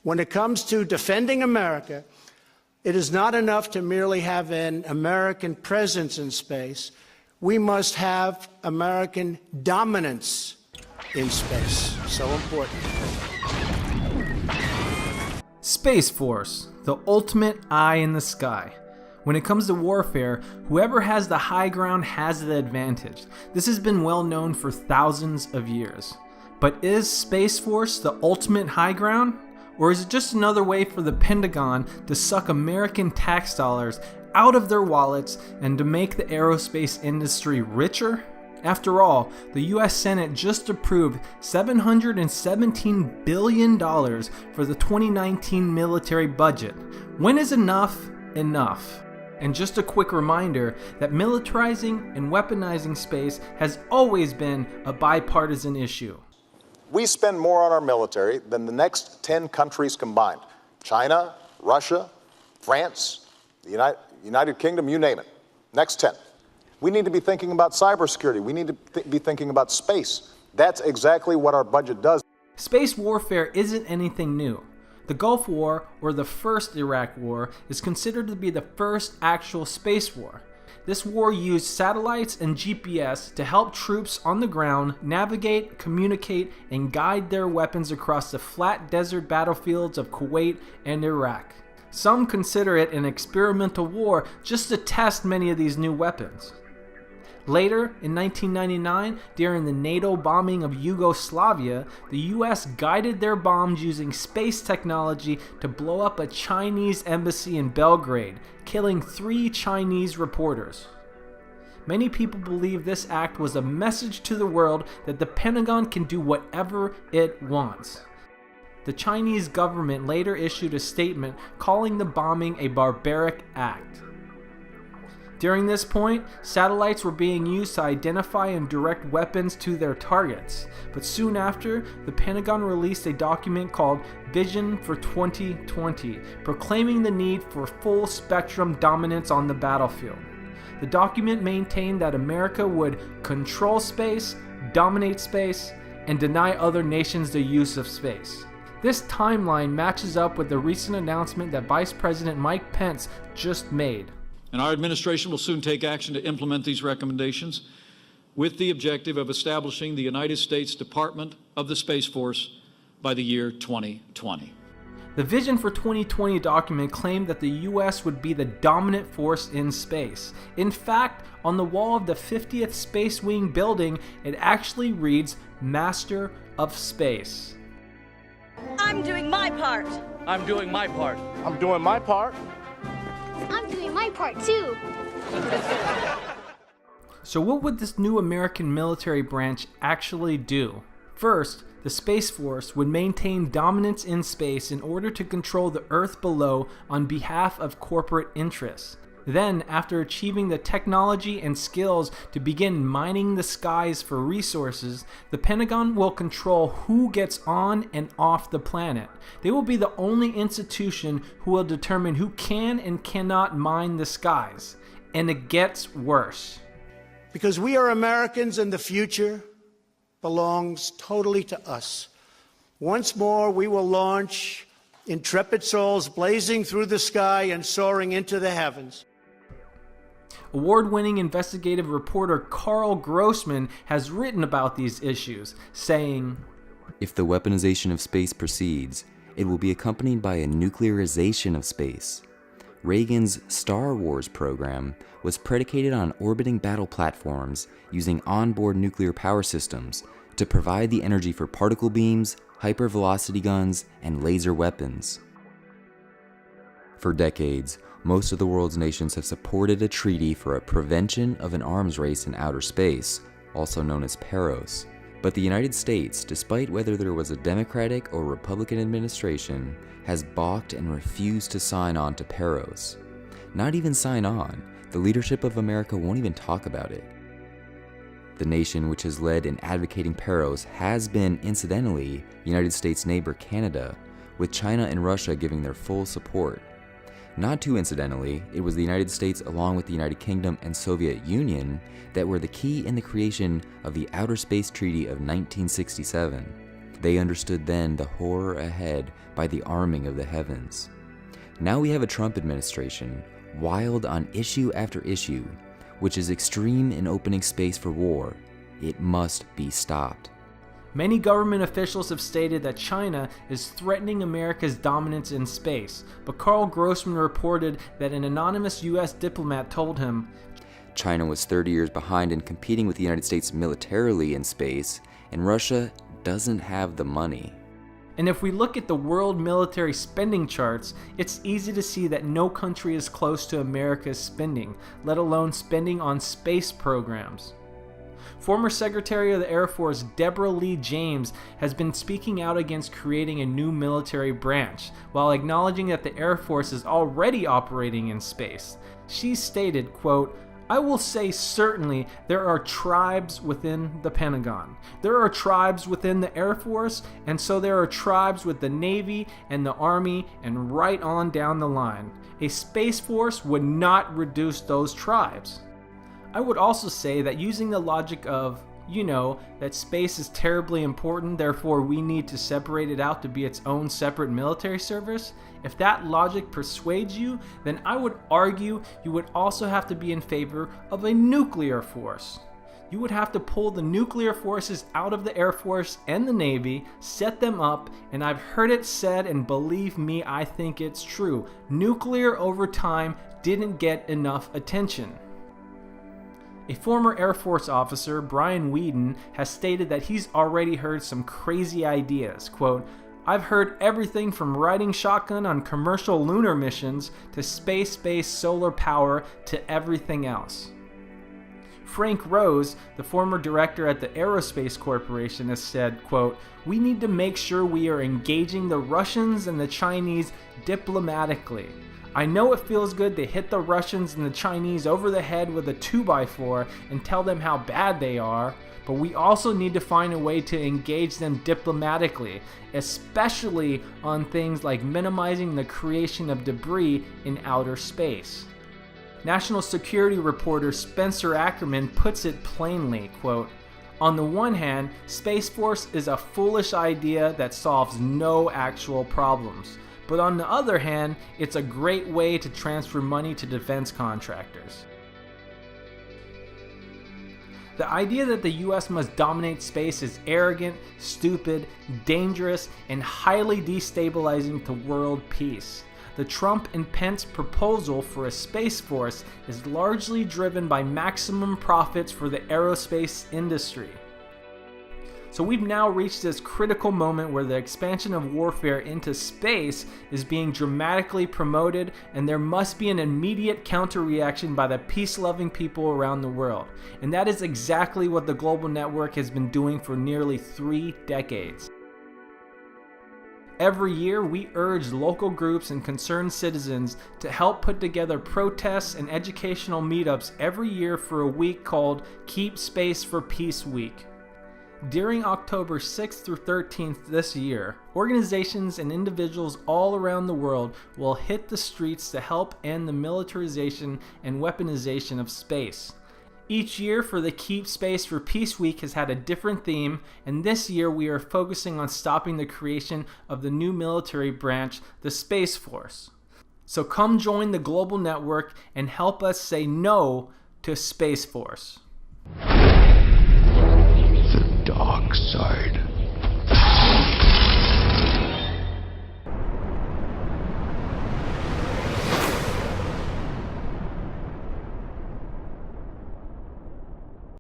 When it comes to defending America, it is not enough to merely have an American presence in space. We must have American dominance in space. So important. Space Force, the ultimate eye in the sky. When it comes to warfare, whoever has the high ground has the advantage. This has been well known for thousands of years. But is Space Force the ultimate high ground? Or is it just another way for the Pentagon to suck American tax dollars out of their wallets and to make the aerospace industry richer? After all, the US Senate just approved $717 billion for the 2019 military budget. When is enough enough? And just a quick reminder that militarizing and weaponizing space has always been a bipartisan issue. We spend more on our military than the next 10 countries combined. China, Russia, France, the United Kingdom, you name it. Next 10. We need to be thinking about cybersecurity. We need to be thinking about space. That's exactly what our budget does. Space warfare isn't anything new. The Gulf War, or the first Iraq War, is considered to be the first actual space war. This war used satellites and GPS to help troops on the ground navigate, communicate, and guide their weapons across the flat desert battlefields of Kuwait and Iraq. Some consider it an experimental war just to test many of these new weapons. Later, in 1999, during the NATO bombing of Yugoslavia, the US guided their bombs using space technology to blow up a Chinese embassy in Belgrade, killing 3 Chinese reporters. Many people believe this act was a message to the world that the Pentagon can do whatever it wants. The Chinese government later issued a statement calling the bombing a barbaric act. During this point, satellites were being used to identify and direct weapons to their targets. But soon after, the Pentagon released a document called Vision for 2020, proclaiming the need for full spectrum dominance on the battlefield. The document maintained that America would control space, dominate space, and deny other nations the use of space. This timeline matches up with the recent announcement that Vice President Mike Pence just made. And our administration will soon take action to implement these recommendations with the objective of establishing the United States Department of the Space Force by the year 2020. The Vision for 2020 document claimed that the US would be the dominant force in space. In fact, on the wall of the 50th Space Wing building, it actually reads Master of Space. I'm doing my part. I'm doing my part. I'm doing my part. I'm doing my part too. So what would this new American military branch actually do? First, the Space Force would maintain dominance in space in order to control the Earth below on behalf of corporate interests. Then, after achieving the technology and skills to begin mining the skies for resources, the Pentagon will control who gets on and off the planet. They will be the only institution who will determine who can and cannot mine the skies. And it gets worse. Because we are Americans and the future belongs totally to us. Once more, we will launch intrepid souls blazing through the sky and soaring into the heavens. Award-winning investigative reporter Carl Grossman has written about these issues, saying, "If the weaponization of space proceeds, it will be accompanied by a nuclearization of space. Reagan's Star Wars program was predicated on orbiting battle platforms using onboard nuclear power systems to provide the energy for particle beams, hypervelocity guns, and laser weapons. For decades, most of the world's nations have supported a treaty for a prevention of an arms race in outer space, also known as PEROS. But the United States, despite whether there was a Democratic or Republican administration, has balked and refused to sign on to PEROS. Not even sign on, the leadership of America won't even talk about it. The nation which has led in advocating PEROS has been, incidentally, United States neighbor Canada, with China and Russia giving their full support. Not too incidentally, it was the United States along with the United Kingdom and Soviet Union that were the key in the creation of the Outer Space Treaty of 1967. They understood then the horror ahead by the arming of the heavens. Now we have a Trump administration, wild on issue after issue, which is extreme in opening space for war. It must be stopped. Many government officials have stated that China is threatening America's dominance in space, but Carl Grossman reported that an anonymous U.S. diplomat told him, China was 30 years behind in competing with the United States militarily in space, and Russia doesn't have the money. And if we look at the world military spending charts, it's easy to see that no country is close to America's spending, let alone spending on space programs. Former Secretary of the Air Force Deborah Lee James has been speaking out against creating a new military branch, while acknowledging that the Air Force is already operating in space. She stated, quote, I will say certainly there are tribes within the Pentagon. There are tribes within the Air Force, and so there are tribes with the Navy and the Army, and right on down the line. A Space Force would not reduce those tribes. I would also say that using the logic of, that space is terribly important, therefore we need to separate it out to be its own separate military service, if that logic persuades you, then I would argue you would also have to be in favor of a nuclear force. You would have to pull the nuclear forces out of the Air Force and the Navy, set them up, and I've heard it said, and believe me, I think it's true. Nuclear over time didn't get enough attention. A former Air Force officer, Brian Whedon, has stated that he's already heard some crazy ideas. Quote, I've heard everything from riding shotgun on commercial lunar missions to space-based solar power to everything else. Frank Rose, the former director at the Aerospace Corporation, has said, quote, we need to make sure we are engaging the Russians and the Chinese diplomatically. I know it feels good to hit the Russians and the Chinese over the head with a 2x4 and tell them how bad they are, but we also need to find a way to engage them diplomatically, especially on things like minimizing the creation of debris in outer space. National security reporter Spencer Ackerman puts it plainly, quote, on the one hand, Space Force is a foolish idea that solves no actual problems. But on the other hand, it's a great way to transfer money to defense contractors. The idea that the US must dominate space is arrogant, stupid, dangerous, and highly destabilizing to world peace. The Trump and Pence proposal for a space force is largely driven by maximum profits for the aerospace industry. So we've now reached this critical moment where the expansion of warfare into space is being dramatically promoted, and there must be an immediate counter-reaction by the peace-loving people around the world. And that is exactly what the Global Network has been doing for nearly 3 decades. Every year, we urge local groups and concerned citizens to help put together protests and educational meetups every year for a week called Keep Space for Peace Week. During October 6th through 13th this year, organizations and individuals all around the world will hit the streets to help end the militarization and weaponization of space. Each year for the Keep Space for Peace Week has had a different theme, and this year we are focusing on stopping the creation of the new military branch, the Space Force. So come join the Global Network and help us say no to Space Force. The dark side.